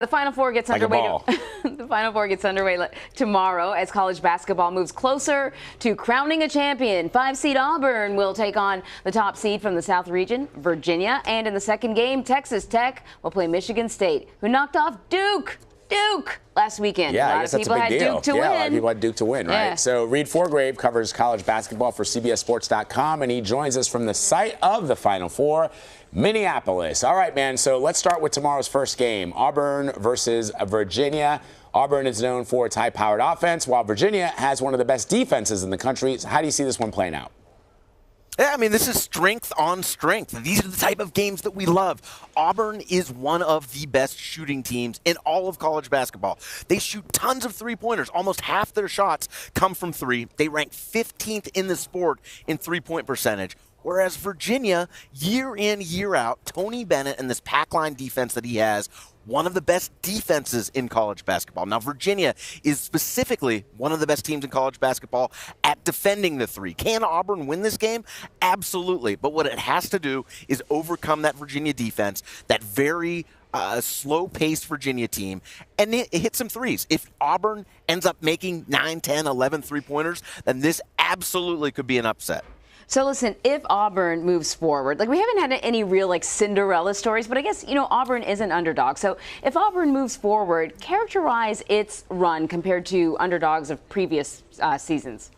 The Final Four gets Like underway. The Final Four gets underway tomorrow as college basketball moves closer to crowning a champion. 5-seed Auburn will take on the top seed from the South region, Virginia. And in the second game, Texas Tech will play Michigan State, who knocked off Duke last weekend. Yeah, a I lot guess of that's people a big had deal. Duke to A lot of win. people had Duke to win, right? Yeah. So Reid Forgrave covers college basketball for CBS Sports.com, and he joins us from the site of the Final Four, Minneapolis. All right, man, so let's start with tomorrow's first game, Auburn versus Virginia. Auburn is known for its high-powered offense, while Virginia has one of the best defenses in the country. So how do you see this one playing out? Yeah, I mean, this is strength on strength. These are the type of games that we love. Auburn is one of the best shooting teams in all of college basketball. They shoot tons of three-pointers. Almost half their shots come from three. They rank 15th in the sport in three-point percentage. Whereas Virginia, year in, year out, Tony Bennett and this pack line defense that he has, one of the best defenses in college basketball. Now, Virginia is specifically one of the best teams in college basketball at defending the three. Can Auburn win this game? Absolutely. But what it has to do is overcome that Virginia defense, that very slow-paced Virginia team, and hit some threes. If Auburn ends up making 9, 10, 11 three-pointers, then this absolutely could be an upset. So listen, if Auburn moves forward, we haven't had any real Cinderella stories, but I guess, Auburn is an underdog. So if Auburn moves forward, characterize its run compared to underdogs of previous seasons.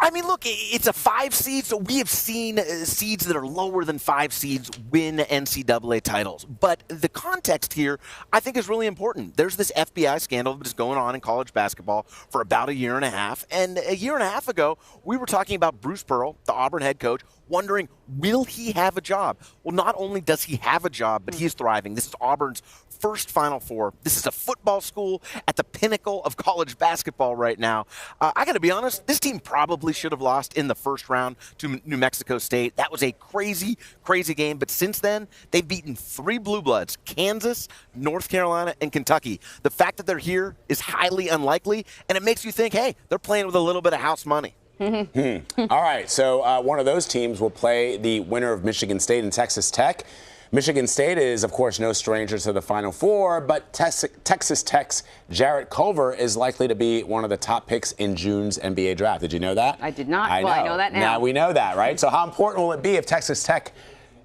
I mean, look, it's a 5 seed, so we have seen seeds that are lower than 5 seeds win NCAA titles. But the context here, I think, is really important. There's this FBI scandal that's going on in college basketball for about a year and a half. And a year and a half ago, we were talking about Bruce Pearl, the Auburn head coach, wondering, will he have a job? Well, not only does he have a job, but he is thriving. This is Auburn's first Final Four. This is a football school at the pinnacle of college basketball right now. I got to be honest, this team probably should have lost in the first round to New Mexico State. That was a crazy, crazy game. But since then, they've beaten 3 blue bloods, Kansas, North Carolina, and Kentucky. The fact that they're here is highly unlikely, and it makes you think, hey, they're playing with a little bit of house money. All right, so one of those teams will play the winner of Michigan State and Texas Tech. Michigan State is, of course, no stranger to the Final Four, but Texas Tech's Jarrett Culver is likely to be one of the top picks in June's NBA draft. Did you know that? I did not. I know that now. Now we know that, right? So how important will it be if Texas Tech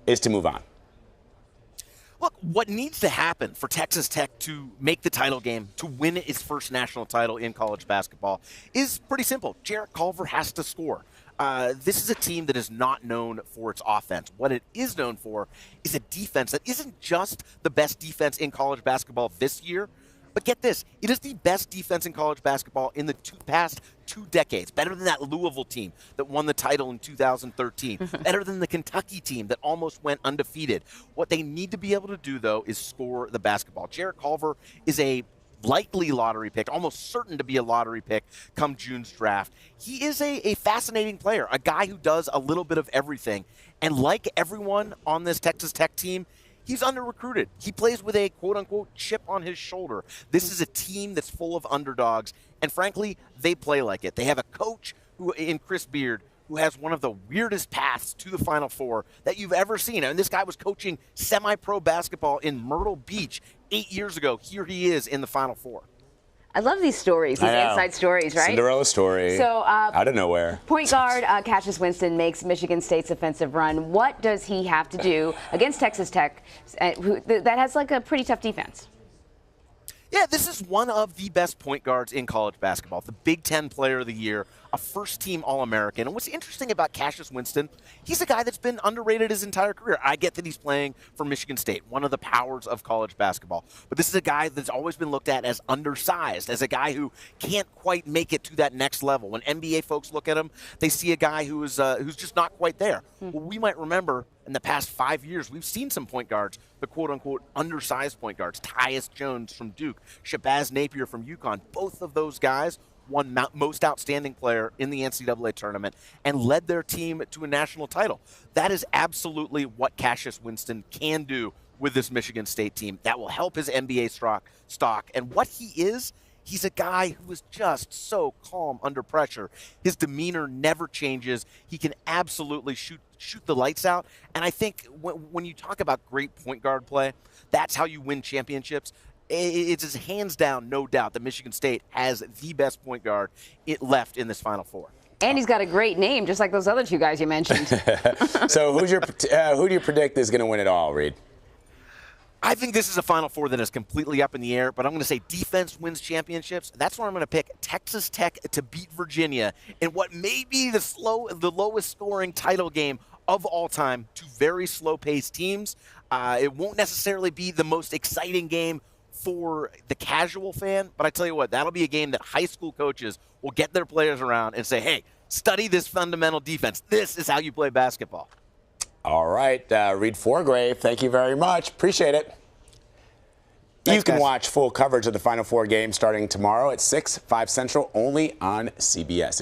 is to move on? Look, what needs to happen for Texas Tech to make the title game, to win its first national title in college basketball, is pretty simple. Jarrett Culver has to score. This is a team that is not known for its offense. What it is known for is a defense that isn't just the best defense in college basketball this year, but get this, it is the best defense in college basketball in the past 2 decades. Better than that Louisville team that won the title in 2013. Better than the Kentucky team that almost went undefeated. What they need to be able to do, though, is score the basketball. Jarrett Culver is a likely lottery pick, almost certain to be a lottery pick come June's draft. He is a fascinating player, a guy who does a little bit of everything. And like everyone on this Texas Tech team, he's under-recruited. He plays with a quote-unquote chip on his shoulder. This is a team that's full of underdogs, and frankly, they play like it. They have a coach who, in Chris Beard, who has one of the weirdest paths to the Final Four that you've ever seen. And this guy was coaching semi-pro basketball in Myrtle Beach 8 years ago. Here he is in the Final Four. I love these stories, these inside stories, right? Cinderella story. So, out of nowhere. Point guard Cassius Winston makes Michigan State's offensive run. What does he have to do against Texas Tech that has a pretty tough defense? Yeah, this is one of the best point guards in college basketball, the Big Ten Player of the Year, a first-team All-American. And what's interesting about Cassius Winston, he's a guy that's been underrated his entire career. I get that he's playing for Michigan State, one of the powers of college basketball. But this is a guy that's always been looked at as undersized, as a guy who can't quite make it to that next level. When NBA folks look at him, they see a guy who's just not quite there. Well, we might remember in the past 5 years, we've seen some point guards, the quote-unquote undersized point guards. Tyus Jones from Duke, Shabazz Napier from UConn. Both of those guys won most outstanding player in the NCAA tournament and led their team to a national title. That is absolutely what Cassius Winston can do with this Michigan State team. That will help his NBA stock. And what he is, he's a guy who is just so calm under pressure. His demeanor never changes. He can absolutely shoot the lights out. And I think when you talk about great point guard play, that's how you win championships. it's hands down, no doubt, that Michigan State has the best point guard left in this Final Four. And he's got a great name, just like those other two guys you mentioned. So who do you predict is going to win it all, Reid? I think this is a Final Four that is completely up in the air, but I'm going to say defense wins championships. That's where I'm going to pick Texas Tech to beat Virginia in what may be the lowest scoring title game of all time. Two very slow-paced teams. It won't necessarily be the most exciting game for the casual fan, but I tell you what, that'll be a game that high school coaches will get their players around and say, hey, study this fundamental defense. This is how you play basketball. All right, Reid Forgrave, thank you very much. Appreciate it. Thanks, you can guys. watch full coverage of the Final Four game starting tomorrow at 6, 5 Central, only on CBS.